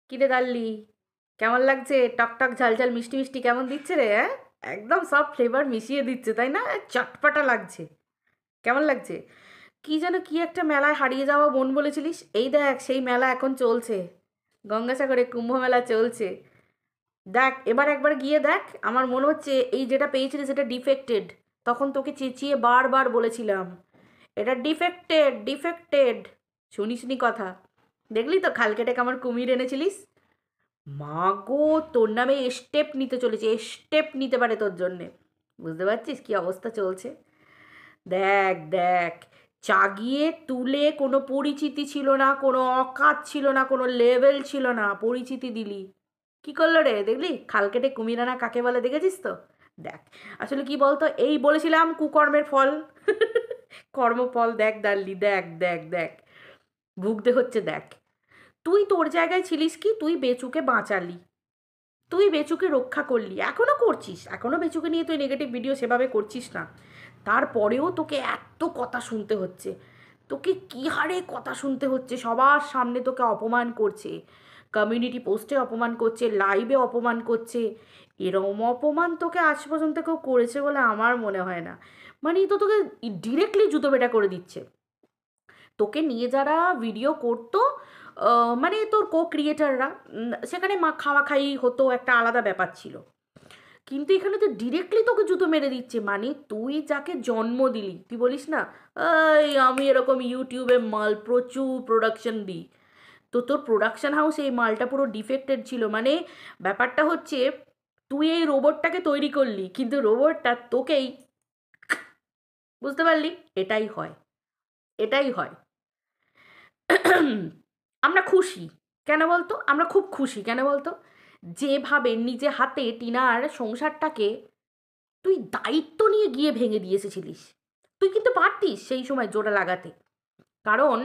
কিরে দাল্লি, কেমন লাগছে? টকটক ঝালঝাল মিষ্টি মিষ্টি কেমন দিচ্ছে রে? হ্যাঁ, একদম সব ফ্লেভার মিশিয়ে দিচ্ছে, তাই না? চটপাটা লাগছে। কেমন লাগছে? কি যেন কি একটা মেলায় হারিয়ে যাওয়া বোন বলেছিলিস, এই দেখ সেই মেলা এখন চলছে। গঙ্গাসাগরে কুম্ভ মেলা চলছে। দেখ, এবার একবার গিয়ে দেখ। আমার মনে হচ্ছে এই যেটা পেয়েছিলিস সেটা ডিফেক্টেড। তখন তোকে চেঁচিয়ে বারবার বলেছিলাম, এটা ডিফেক্টেড ডিফেক্টেড। শুনিসনি কথা? দেখলি তো খাল কেটে আমার কুমির এনেছিলিস। মা গো, তোর নামে স্টেপ নিতে চলেছে, স্টেপ নিতে পারে তোর জন্যে। বুঝতে পারছিস কি অবস্থা চলছে? দেখ দেখ, চাগিয়ে তুলে কোনো পরিচিতি ছিল না, কোনো অকাত ছিল না, কোনো লেভেল ছিল না, পরিচিতি দিলি। কি করলো রে দেখলি? খাল কেটে কুমিরানা কাকে বলে দেখেছিস তো? দেখ, আসলে কি বলতো, এই বলেছিলাম কুকর্মের ফল। কর্মফল দেখ দাল্লি, দেখ দেখ দেখ, ভুগতে হচ্ছে দেখ। তুই তোর জায়গায় ছিলিস কি, তুই বেচুকে বাঁচালি, তুই বেচুকে রক্ষা করলি, এখনও করছিস, এখনও বেচুকে নিয়ে তুই নেগেটিভ ভিডিও সেভাবে করছিস না। তারপরেও তোকে এত কথা শুনতে হচ্ছে, তোকে কী হারে কথা শুনতে হচ্ছে, সবার সামনে তোকে অপমান করছে, কমিউনিটি পোস্টে অপমান করছে, লাইভে অপমান করছে। এরম অপমান তোকে আজ পর্যন্ত কেউ করেছে বলে আমার মনে হয় না। মানে তো তোকে ডিরেক্টলি জুতো পেটা করে দিচ্ছে। তোকে নিয়ে যারা ভিডিও করতো, মানে তোর কো ক্রিয়েটাররা, সেখানে খাওয়া খাই হতো, একটা আলাদা ব্যাপার ছিল। কিন্তু এখানে তো ডিরেক্টলি তোকে জুতো মেরে দিচ্ছে। মানে তুই যাকে জন্ম দিলি, তুই বলিস না, এই আমি এরকম ইউটিউবে মাল প্রচুর প্রোডাকশন দিই, তো তোর প্রোডাকশন হাউস এই মালটা পুরো ডিফেক্টেড ছিল। মানে ব্যাপারটা হচ্ছে, তুই এই রোবটটাকে তৈরি করলি, কিন্তু রোবটটা তোকেই, বুঝতে পারলি? এটাই হয়, এটাই হয়। আমরা খুশি কেন বলতো? আমরা খুব খুশি কেন বলতো? যেভাবে নিজে হাতে টিনার সংসারটাকে তুই দায়িত্ব নিয়ে গিয়ে ভেঙে দিয়ে এসেছিলিস। তুই কিন্তু পারতিস সেই সময় জোড়া লাগাতে, কারণ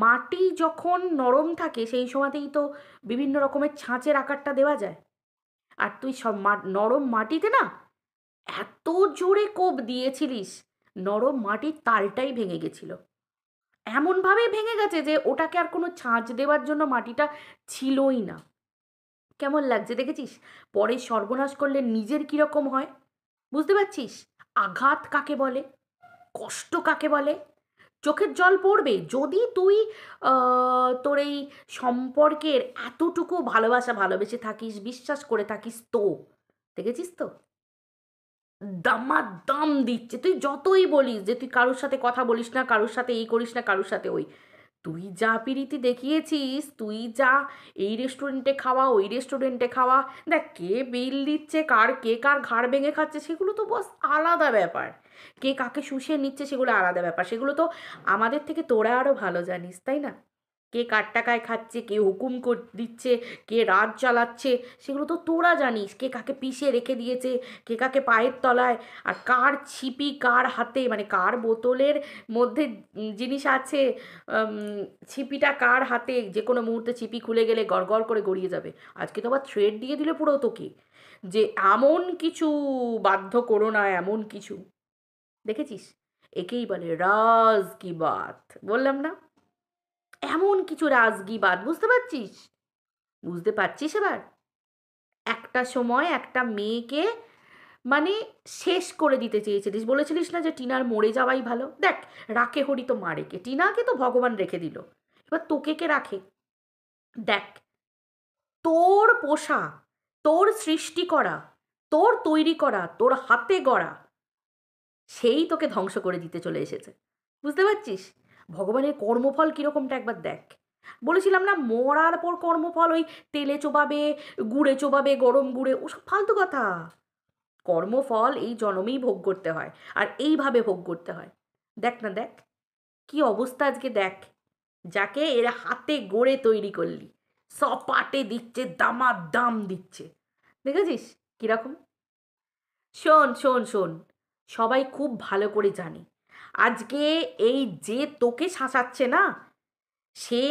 মাটি যখন নরম থাকে সেই সময়তেই তো বিভিন্ন রকমের ছাঁচের আকারটা দেওয়া যায়। আর তুই সব নরম মাটিতে না এত জোরে কোপ দিয়েছিলিস, নরম মাটির তালটাই ভেঙে গেছিল। এমনভাবে ভেঙে গেছে যে ওটাকে আর কোনো ছাঁচ দেওয়ার জন্য মাটিটা ছিলই না। কেমন লাগছে দেখেছিস? পরে সর্বনাশ করলে নিজের কীরকম হয়, বুঝতে পারছিস? আঘাত কাকে বলে, কষ্ট কাকে বলে? চোখের জল পড়বে যদি তুই তোর এই সম্পর্কের এতটুকু ভালোবাসা ভালোবেসে থাকিস, বিশ্বাস করে থাকিস তো। দেখেছিস তো দামাদাম দিচ্ছে। তুই যতই বলিস যে তুই কারোর সাথে কথা বলিস না, কারোর সাথে এই করিস না, কারোর সাথে ওই, তুই যা পিরিতি দেখিয়েছিস, তুই যা এই রেস্টুরেন্টে খাওয়া ওই রেস্টুরেন্টে খাওয়া, দেখ কে বিল দিচ্ছে, কে কার ঘাড় ভেঙে খাচ্ছে সেগুলো তো বস আলাদা ব্যাপার। কে কাকে শুষিয়ে নিচ্ছে সেগুলো আলাদা ব্যাপার, সেগুলো তো আমাদের থেকে তোরা আরও ভালো জানিস, তাই না? কে কার টাকায় খাচ্ছে, কে হুকুম দিচ্ছে, কে রাজ চালাচ্ছে, সেগুলো তো তোরা জানিস। কে কাকে পিষে রেখে দিয়েছে, কে কাকে পায়ের তলায়, আর কার ছিপি কার হাতে, মানে কার বোতলের মধ্যে জিনিস আছে, ছিপিটা কার হাতে, যে কোনো মুহূর্তে ছিপি খুলে গেলে গড়গড় করে গড়িয়ে যাবে। আজকে তো আবার থ্রেড দিয়ে দিলে পুরো তোকে, যে এমন কিছু বাধ্য করো না, এমন কিছু। দেখেছিস? একেই বলে রাজ কি বাত, বললাম না? এমন কিছু রাজগিবাদ, বুঝতে পারছিস? বুঝতে পারছিস এবার? একটা সময় একটা মেয়েকে মানে শেষ করে দিতে চেয়েছিলিস, বলেছিলিস না যে টিনার মরে যাওয়াই ভালো। দেখ, রাখে হরি তো মারে কে, টিনাকে তো ভগবান রেখে দিল, এবার তোকে কে রাখে? দেখ, তোর পোষা, তোর সৃষ্টি করা, তোর তৈরি করা, তোর হাতে গড়া, সেই তোকে ধ্বংস করে দিতে চলে এসেছে। বুঝতে পারছিস? ভগবানের কর্মফল কীরকমটা একবার দেখ। বলেছিলাম না, মরার পর কর্মফল ওই তেলে চোবাবে, গুড়ে চোবাবে, গরম গুড়ে, ওসব ফালতু কথা। কর্মফল এই জন্মেই ভোগ করতে হয়, আর এইভাবে ভোগ করতে হয়। দেখ না, দেখ কি অবস্থা আজকে, দেখ যাকে এরা হাতে গড়ে তৈরি করলি, সপাটে দিচ্ছে, দামাদাম দিচ্ছে। দেখেছিস কিরকম? শোন শোন শোন, সবাই খুব ভালো করে জানে আজকে এই যে তোকে শাসাচ্ছে না, সে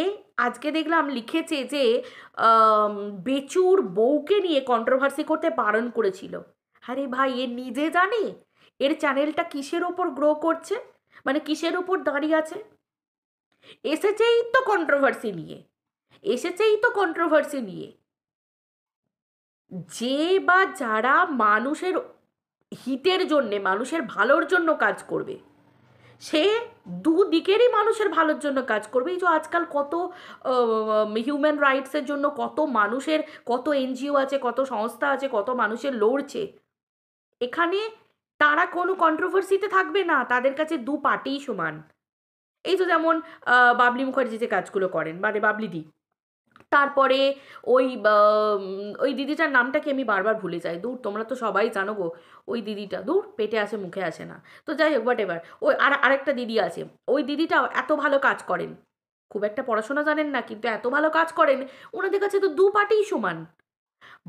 আজকে দেখলাম লিখেছে যে আম, বেচুর বউকে নিয়ে কন্ট্রোভার্সি করতে বারণ করেছিল। আরে ভাই, এ নিজে জানে এর চ্যানেলটা কিসের ওপর গ্রো করছে, মানে কিসের ওপর দাঁড়িয়ে আছে। এসেছেই তো কন্ট্রোভার্সি নিয়ে, এসেছেই তো কন্ট্রোভার্সি নিয়ে। যে বা যারা মানুষের হিতের জন্যে, মানুষের ভালোর জন্য কাজ করবে, সে দুদিকেরই মানুষের ভালোর জন্য কাজ করবে। এই যে আজকাল কত হিউম্যান রাইটসের জন্য কত মানুষের, কত এনজিও আছে, কত সংস্থা আছে, কত মানুষের লড়ছে, এখানে তারা কোনো কন্ট্রোভার্সিতে থাকবে না, তাদের কাছে দু পার্টিই সমান। এই তো যেমন বাবলি মুখার্জি যে কাজগুলো করেন, মানে বাবলিদি, তারপরে ওই ওই দিদিটার নামটা কি আমি বারবার ভুলে যাই, দূর, তোমরা তো সবাই জানো গো, ওই দিদিটা, দূর, পেটে আসে মুখে আসে না, তো যাই হোক, হোয়াট এভার, ওই আরেকটা দিদি আছে, ওই দিদিটাও এত ভালো কাজ করেন, খুব একটা পড়াশোনা জানেন না কিন্তু এত ভালো কাজ করেন, ওনাদের কাছে তো দু পার্টিই সমান।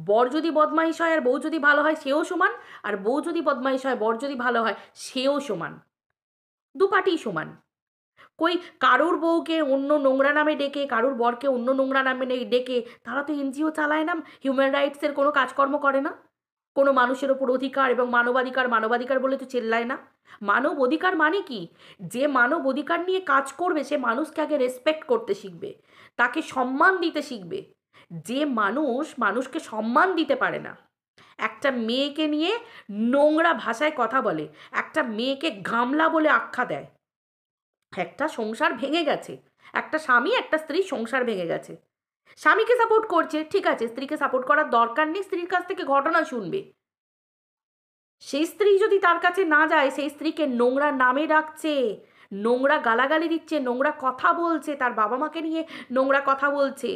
বর যদি বদমাইশ হয় আর বউ যদি ভালো হয় সেও সমান, আর বউ যদি বদমাইশ হয় বর যদি ভালো হয় সেও সমান, দু পার্টিই সমান। কই কারুর বউকে অন্য নোংরা নামে ডেকে, কারুর বরকে অন্য নোংরা নামে ডেকে তারা তো এনজিও চালায় না, হিউম্যান রাইটসের কোনো কাজকর্ম করে না, কোনো মানুষের ওপর অধিকার এবং মানবাধিকার, মানবাধিকার বলে তো চেল্লায় না। মানব অধিকার মানে কি? যে মানব অধিকার নিয়ে কাজ করবে সে মানুষকে আগে রেসপেক্ট করতে শিখবে, তাকে সম্মান দিতে শিখবে। যে মানুষ মানুষকে সম্মান দিতে পারে না, একটা মেয়েকে নিয়ে নোংরা ভাষায় কথা বলে, একটা মেয়েকে গামলা বলে আখ্যা দেয়, একটা সংসার ভেঙে গেছে, একটা স্বামী একটা স্ত্রী সংসার ভেঙে গেছে, স্বামীকে সাপোর্ট করছে, ঠিক আছে, স্ত্রীকে সাপোর্ট করার দরকার নেই, স্ত্রীর কাছ থেকে ঘটনা শুনবে। সেই স্ত্রী যদি তার কাছে না যায়, সেই স্ত্রীকে নোংরা নামে ডাকছে, নোংরা গালাগালি দিচ্ছে, নোংরা কথা বলছে, তার বাবা মাকে নিয়ে নোংরা কথা বলছে,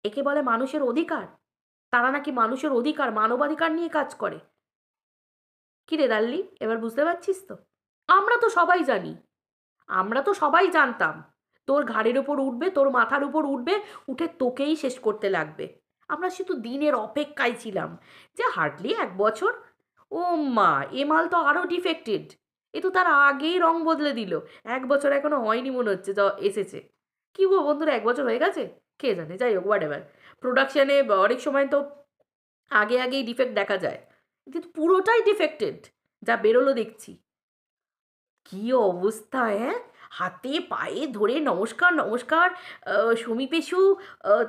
একে বলে মানুষের অধিকার? তারা নাকি মানুষের অধিকার, মানবাধিকার নিয়ে কাজ করে। কি রে দাল্লি, এবার বুঝতে পারছিস তো? আমরা তো সবাই জানি, আমরা তো সবাই জানতাম তোর ঘাড়ের ওপর উঠবে, তোর মাথার উপর উঠবে, উঠে তোকেই শেষ করতে লাগবে। আমরা শুধু দিনের অপেক্ষায় ছিলাম যে হার্ডলি 1 বছর, ও মা, এ মাল তো আরও ডিফেক্টেড, এ তো তার আগেই রং বদলে দিল, 1 বছর এখনো হয়নি মনে হচ্ছে যা এসেছে। কি গো বন্ধুরা, 1 বছর হয়ে গেছে? কে জানে, যাই হোক, হোয়াট এভার। প্রোডাকশানে অনেক সময় তো আগে আগেই ডিফেক্ট দেখা যায়, কিন্তু পুরোটাই ডিফেক্টেড যা বেরোলো দেখছি। কি অবস্থা, হ্যাঁ, হাতে পায়ে ধরে নমস্কার নমস্কার, সমী পেশু,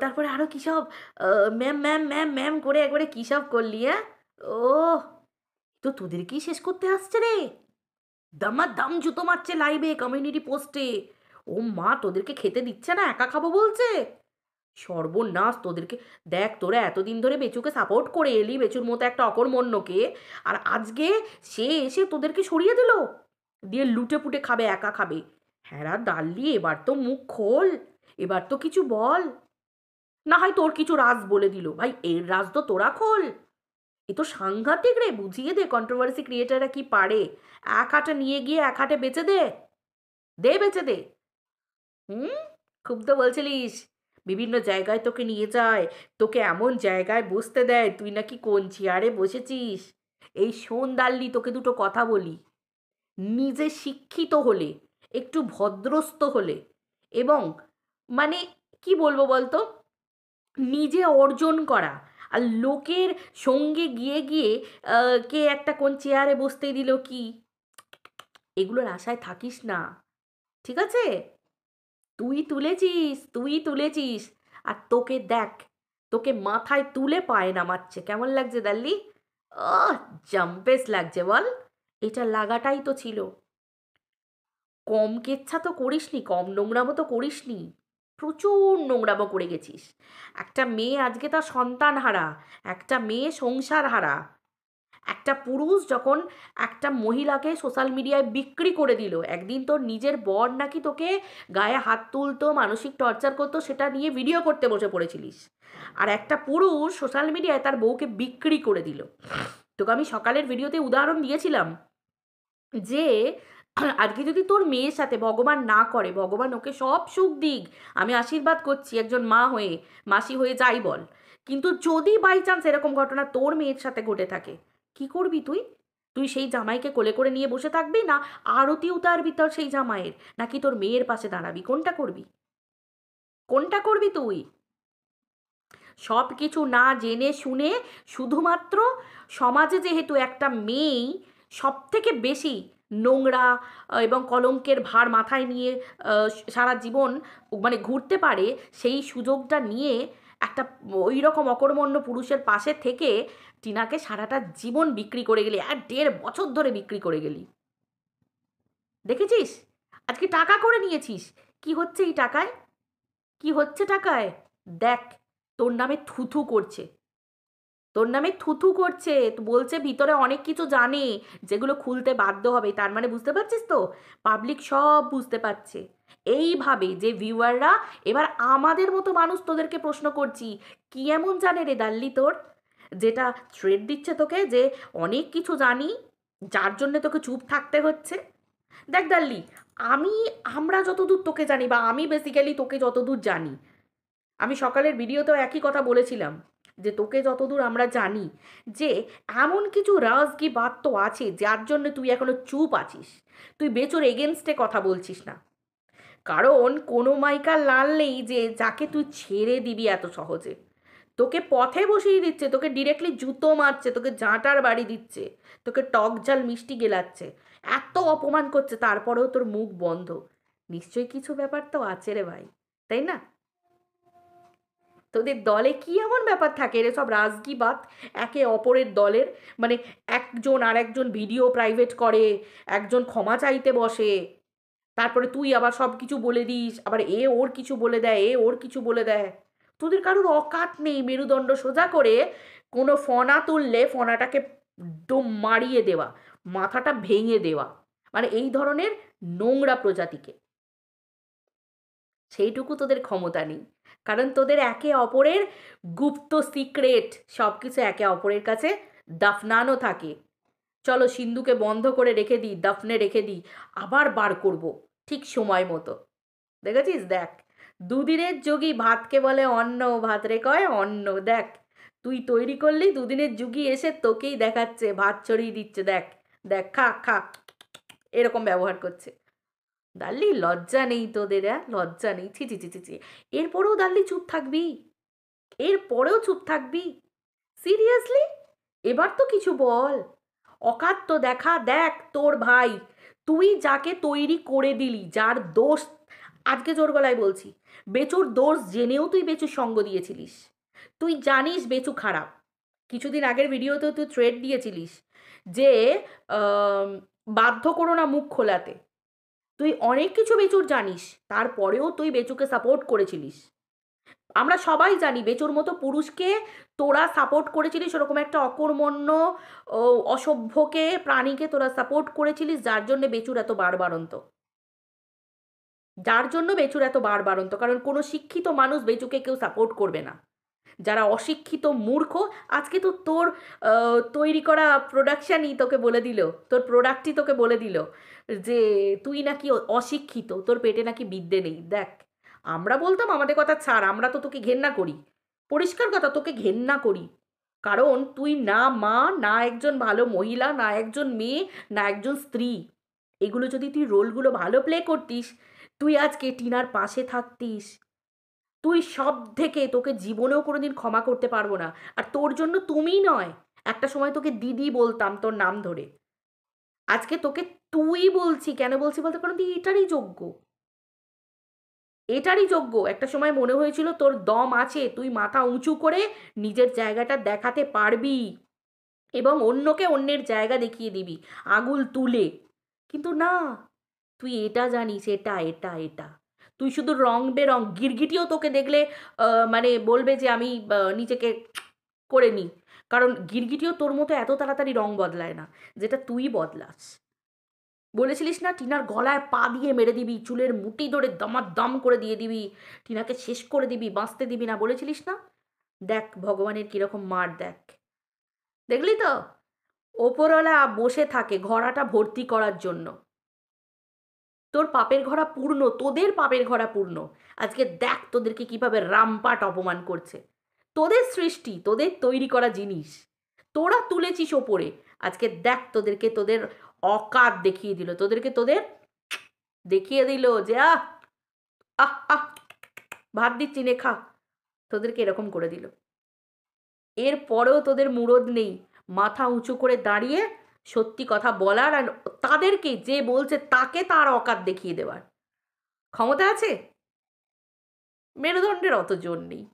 তারপরে আরও কী সব, ম্যাম ম্যাম ম্যাম ম্যাম করে একবারে কী সব করলি, হ্যাঁ? ও, তো তোদেরকেই শেষ করতে আসছে রে, দাম জুতো মারছে লাইভে, কমিউনিটি পোস্টে, ও মা, তোদেরকে খেতে দিচ্ছে না, একা খাবো বলছে, সর্বনাশ তোদেরকে। দেখ, তোরা এতদিন ধরে বেচুকে সাপোর্ট করে এলি, বেচুর মতো একটা অকর্মণ্যকে, আর আজকে সে এসে তোদেরকে সরিয়ে দিল, দিয়ে লুটে পুটে খাবে, একা খাবে। হ্যাঁ দাল্লি, এবার তো মুখ খোল, এবার তো কিছু বল, না হয় তোর কিছু রাজ বলে দিল, ভাই এর রাজ তো তোরা খোল। এ তো সাংঘাতিক রে, বুঝিয়ে দে কন্ট্রোভার্সি ক্রিয়েটাররা কি পারে, এক হাটে নিয়ে গিয়ে এক হাটে বেচে দে, দে বেচে দে। হুম, খুব তো বলছিলিস বিভিন্ন জায়গায় তোকে নিয়ে যায়, তোকে এমন জায়গায় বসতে দেয়, তুই নাকি কোন চেয়ারে বসেছিস। এই শোন দাল্লি, তোকে দুটো কথা বলি, নিজে শিক্ষিত হলে, একটু ভদ্রস্থ হলে, এবং মানে কি বলবো বলতো, নিজে অর্জন করা, আর লোকের সঙ্গে গিয়ে গিয়ে কে একটা কোন চেয়ারে বসতে দিল কি, এগুলোর আশায় থাকিস না, ঠিক আছে? তুই তুলেছিস, তুই তুলেছিস, আর তোকে দেখ, তোকে মাথায় তুলে পায়ে নামাচ্ছে, কেমন লাগছে দাল্লি? আহ, জাম্পেস লাগছে বল, এটা লাগাটাই তো ছিল। কম কেচ্ছা তো করিসনি, কম নোংরামো তো করিসনি, প্রচুর নোংরামো করে গেছিস। একটা মেয়ে আজকে তার সন্তান হারা, একটা মেয়ে সংসার হারা, একটা পুরুষ যখন একটা মহিলাকে সোশ্যাল মিডিয়ায় বিক্রি করে দিল, একদিন তোর নিজের বর নাকি তোকে গায়ে হাত তুলতো, মানসিক টর্চার করতো, সেটা নিয়ে ভিডিও করতে বসে পড়েছিলিস, আর একটা পুরুষ সোশ্যাল মিডিয়ায় তার বউকে বিক্রি করে দিল। তোকে আমি সকালের ভিডিওতে উদাহরণ দিয়েছিলাম যে আজকে যদি তোর মেয়ের সাথে, ভগবান না করে, ভগবান ওকে সব সুখ দিক, আমি আশীর্বাদ করছি একজন মা হয়ে, মাসি হয়ে, যাই বল, কিন্তু যদি বাই চান্স এরকম ঘটনা তোর মেয়ের সাথে ঘটে থাকে, কি করবি তুই? তুই সেই জামাইকে কোলে করে নিয়ে বসে থাকবি, না আরতি উতারবি তোর সেই জামাইয়ের, নাকি তোর মেয়ের পাশে দাঁড়াবি? কোনটা করবি? কোনটা করবি তুই? সব কিছু না জেনে শুনে, শুধুমাত্র সমাজে যেহেতু একটা মেয়েই সব থেকে বেশি নোংরা এবং কলঙ্কের ভার মাথায় নিয়ে সারা জীবন মানে ঘুরতে পারে, সেই সুযোগটা নিয়ে একটা ওই রকম অকর্মণ্য পুরুষের পাশে থেকে টিনাকে সারাটা জীবন বিক্রি করে গেলি, আর 1.5 বছর ধরে বিক্রি করে গেলি। দেখেছিস আজকে টাকা করে নিয়েছিস, কি হচ্ছে এই টাকায়, কি হচ্ছে টাকায়? দেখ, তোর নামে থুথু করছে, তোর নামে থুথু করছে, তো বলছে ভিতরে অনেক কিছু জানে যেগুলো খুলতে বাধ্য হবে। তার মানে বুঝতে পারছিস তো, পাবলিক সব বুঝতে পারছে। এইভাবে যে ভিউয়াররা এবার আমাদের মতো মানুষ তোদেরকে প্রশ্ন করছি, কি এমন জানে রে দাল্লি তোর, যেটা থ্রেড দিচ্ছে তোকে যে অনেক কিছু জানি, যার জন্যে তোকে চুপ থাকতে হচ্ছে। দেখ দাল্লি, আমি আমরা যতদূর তোকে জানি, বা আমি বেসিক্যালি তোকে যতদূর জানি, আমি সকালের ভিডিওতেও একই কথা বলেছিলাম যে তোকে যতদূর আমরা জানি, যে এমন কিছু রাজ কি বাত তো আছে যার জন্য তুই এখনো চুপ আছিস, তুই বেচোর এগেনস্টে কথা বলছিস না। কারণ কোনো মাইকার লাল নেই যে যাকে তুই ছেড়ে দিবি এত সহজে। তোকে পথে বসিয়ে দিচ্ছে, তোকে ডিরেক্টলি জুতো মারছে, তোকে জাঁটার বাড়ি দিচ্ছে, তোকে টক ঝাল মিষ্টি গেলাচ্ছে, এত অপমান করছে, তারপরেও তোর মুখ বন্ধ। নিশ্চয়ই কিছু ব্যাপার তো আছে রে ভাই, তাই না? তোদের দলে কি এমন ব্যাপার থাকে রে, সব রাজগিবাত একে অপরের দলের, মানে একজন আর একজন ভিডিও প্রাইভেট করে, একজন ক্ষমা চাইতে বসে, তারপরে তুই আবার সব কিছু বলে দিস, আবার এ ওর কিছু বলে দেয়, এ ওর কিছু বলে দেয়। তোদের কারোর অকাত নেই মেরুদণ্ড সোজা করে কোনো ফনা তুললে ফনাটাকে দম মারিয়ে দেওয়া, মাথাটা ভেঙে দেওয়া, মানে এই ধরনের নোংরা প্রজাতিকে। সেইটুকু তোদের ক্ষমতা নেই, কারণ তোদের একে অপরের গুপ্ত সিক্রেট সব কিছু একে অপরের কাছে দাফনানো থাকে। চলো সিন্ধুকে বন্ধ করে রেখে দিই, দাফনে রেখে দিই, আবার বার করব ঠিক সময় মতো। দেখেছিস, দেখ, দুদিনের যোগী ভাতকে বলে অন্ন, ভাত রে কয় অন্ন। দেখ, তুই তৈরি করলি, দুদিনের যুগী এসে তোকেই দেখাচ্ছে, ভাত ছড়িয়ে দিচ্ছে, দেখ দেখ, খা খা, এরকম ব্যবহার করছে। দাল্লি লজ্জা নেই তোদের? লজ্জা নেই? ছি ছি ছি ছি ছি। এরপরেও দাল্লি চুপ থাকবি? এরপরেও চুপ থাকবি? সিরিয়াসলি? এবার তো কিছু বল, অকাত তো দেখা। দেখ তোর ভাই, তুই যাকে তৈরি করে দিলি, যার দোষ, আজকে জোর গলায় বলছি, বেচুর দোষ জেনেও তুই বেচুর সঙ্গ দিয়েছিলিস। তুই জানিস বেচু খারাপ। কিছুদিন আগের ভিডিওতেও তুই থ্রেড দিয়েছিলিস যে আম, বাধ্য করো না মুখ খোলাতে। তুই অনেক কিছু বেচুর জানিস, তারপরেও তুই বেচুকে সাপোর্ট করেছিলিস। আমরা সবাই জানি বেচুর মতো পুরুষকে তোরা সাপোর্ট করেছিলিস, ওরকম একটা অকর্মণ্য ও অসভ্যকে, প্রাণীকে তোরা সাপোর্ট করেছিলিস, যার জন্য বেচুর এত বাড়বাড়ন্ত, যার জন্য বেচুর এত বাড়বাড়ন্ত। কারণ কোনো শিক্ষিত মানুষ বেচুকে কেউ সাপোর্ট করবে না, যারা অশিক্ষিত মূর্খ। আজকে তো তোর তৈরি করা প্রোডাকশানই তোকে বলে দিল, তোর প্রোডাক্টই তোকে বলে দিল যে তুই নাকি অশিক্ষিত, তোর পেটে নাকি বিদ্যে নেই। দেখ, আমরা বলতাম আমাদের কথা ছাড়, আমরা তো তোকে ঘেন্না করি, পরিষ্কার কথা, তোকে ঘেন্না করি। কারণ তুই না মা, না একজন ভালো মহিলা, না একজন মেয়ে, না একজন স্ত্রী। এগুলো যদি তুই রোলগুলো ভালো প্লে করতিস, তুই আজকে টিনার পাশে থাকতিস। তুই সব থেকে, তোকে জীবনেও কোনোদিন ক্ষমা করতে পারবো না। আর তোর জন্য তুমিই নয়, একটা সময় তোকে দিদি বলতাম তোর নাম ধরে, আজকে তোকে তুই বলছি। কেন বলছি বলতে, কারণ তুই এটারই যোগ্য, এটারই যোগ্য। একটা সময় মনে হয়েছিল তোর দম আছে, তুই মাথা উঁচু করে নিজের জায়গাটা দেখাতে পারবি এবং অন্যকে অন্যের জায়গা দেখিয়ে দিবি আঙুল তুলে। কিন্তু না, তুই এটা জানিস, এটা এটা এটা, তুই শুধু রং বেরং, গিরগিটিও তোকে দেখলে মানে বলবে যে আমি নিজেকে করে নিই। কারণ গিরগিটিও তোর মতো এত তাড়াতাড়ি রং বদলায় না, যেটা তুই বদলাস। বলেছিলিস না টিনার গলায় পা দিয়ে মেরে দিবি, চুলের মুঠি ধরে দমাদম করে দিয়ে দিবি, টিনাকে শেষ করে দিবি, বাঁচতে দিবি না, বলেছিলিস না? দেখ ভগবানের কিরকম মার, দেখ, দেখলি তো? ওপরওয়ালা বসে থাকে ঘড়াটা ভর্তি করার জন্য। তোর পাপের ঘোড়া পূর্ণ, তোদের পাপের ঘোড়া পূর্ণ। আজকে দেখ তোদেরকে কিভাবে রামপাট অপমান করছে। তোদের সৃষ্টি, তোদের তৈরি করা জিনিস, তোরা তুলেছিস ওপরে। আজকে দেখ তোদেরকে, তোদের অকাত দেখিয়ে দিল, তোদেরকে তোদের দেখিয়ে দিল যে আহ আহ আহ ভাত দিচ্ছি নে খা, তোদেরকে এরকম করে দিল। এর পরেও তোদের মুরদ নেই মাথা উঁচু করে দাঁড়িয়ে সত্যি কথা বলার, আর তাদেরকে যে বলছে তাকে তার অকাত দেখিয়ে দেওয়ার ক্ষমতা আছে? মেরুদণ্ডের অত জোর নেই।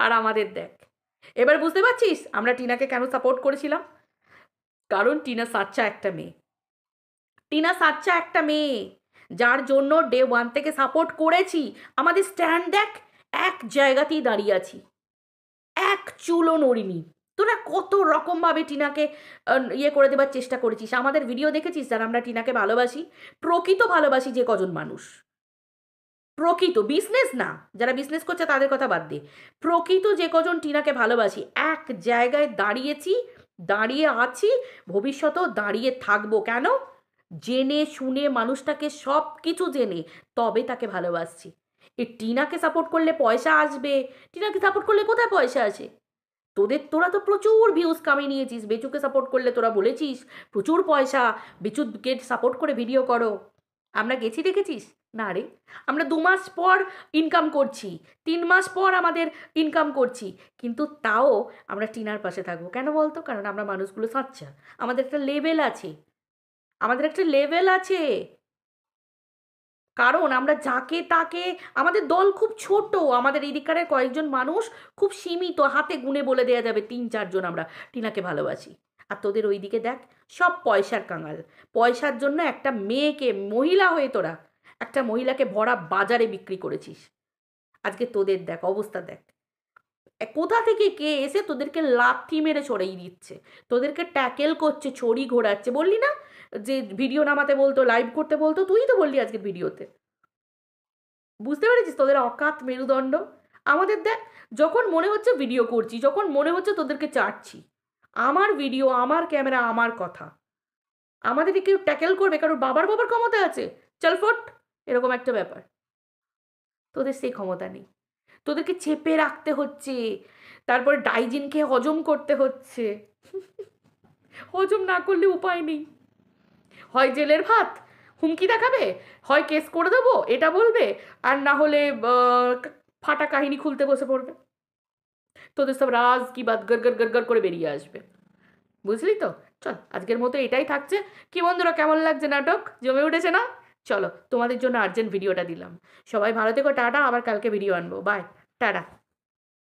আর আমাদের দেখ, এবার বুঝতে পারছিস আমরা টিনাকে কেন সাপোর্ট করেছিলাম? কারণ টিনা সাচ্চা একটা মেয়ে। টিনা সাচ্চা একটা মেয়ে, যার জন্য ডে ওয়ান থেকে সাপোর্ট করেছি। আমাদের স্ট্যান্ড দেখ, এক জায়গাতেই দাঁড়িয়ে আছি, এক চুলও নড়িনি। তোরা কত রকমভাবে টিনাকে ইয়ে করে দেবার চেষ্টা করেছিস। আমাদের ভিডিও দেখেছিস যারা আমরা টিনাকে ভালোবাসি, প্রকৃত ভালোবাসি যে কজন মানুষ, প্রকৃত, বিজনেস না, যারা বিজনেস করছে তাদের কথা বাদ দে, প্রকৃত যে কজন টিনাকে ভালোবাসি, এক জায়গায় দাঁড়িয়েছি, দাঁড়িয়ে আছি, ভবিষ্যতেও দাঁড়িয়ে থাকবো। কেন? জেনে শুনে, মানুষটাকে সব কিছু জেনে তবে তাকে ভালোবাসছি। এই টিনাকে সাপোর্ট করলে পয়সা আসবে, টিনাকে সাপোর্ট করলে কোথায় পয়সা আসে? তোরা তো প্রচুর ভিউজ কামিয়ে নিয়েছিস। বেচুকে সাপোর্ট করলে তোরা বলেছিস প্রচুর পয়সা, বেচুকে সাপোর্ট করে ভিডিও করো। আমরা গেছি দেখেছিস? না রে, আমরা 2 মাস পর ইনকাম করছি, 3 মাস পর আমাদের ইনকাম করছি, কিন্তু তাও আমরা টিনার পাশে থাকবো। কেন বলতো? কারণ আমরা মানুষগুলো সাচ্চা, আমাদের একটা লেভেল আছে, আমাদের একটা লেভেল আছে। কারণ আমরা যাকে তাকে, আমাদের দল খুব ছোট, আমাদের এদিককারের কয়েকজন মানুষ খুব সীমিত, হাতে গুনে বলে দেওয়া যাবে 3-4 জন আমরা টিনাকে ভালোবাসি। আর তোদের ওইদিকে দেখ, সব পয়সার কাঙাল। পয়সার জন্য একটা মেয়েকে, মহিলা হয়ে তোরা একটা মহিলাকে ভরা বাজারে বিক্রি করেছিস। আজকে তোদের দেখ অবস্থা, দেখ কোথা থেকে কে এসে তোদেরকে লাথি মেরে ছড়িয়ে দিচ্ছে, তোদেরকে ট্যাকেল করছে, ছড়ি ঘোরাচ্ছে। বললি না যে ভিডিও নামাতে বলতো, লাইভ করতে বলতো? তুই তো বললি আজকের ভিডিওতে। বুঝতে পেরেছিস তোদের অকাত মেরুদণ্ড? আমাদের দেখ, যখন মনে হচ্ছে ভিডিও করছি, যখন মনে হচ্ছে তোদেরকে চাটছি, আমার ভিডিও, আমার ক্যামেরা, আমার কথা, আমাদের কেউ ট্যাকেল করবে? কারোর বাবার ক্ষমতা আছে? চল ফট, এরকম একটা ব্যাপার। তোদের সেই ক্ষমতা নেই, তোদেরকে চেপে রাখতে হচ্ছে, তারপরে ডাইজিন খেয়ে হজম করতে হচ্ছে। হজম না করলে উপায় নেই, হয় জেলের ভাত, হুমকি দেখাবে, হয় কেস করে দেবো এটা বলবে, আর না হলে ফাটা কাহিনী খুলতে বসে পড়বে। তোদের সব রাজ কি বাত গর গর গর গর করে বেরিয়ে আসবে। বুঝলি তো? চল, আজকের মতো এটাই থাকছে। কি বন্ধুরা, কেমন লাগছে নাটক? জমে উঠেছে না? চলো, তোমাদের জন্য আর্জেন্ট ভিডিওটা দিলাম। সবাই ভালো থেকো, টাটা। আবার কালকে ভিডিও আনবো। Bye, tata.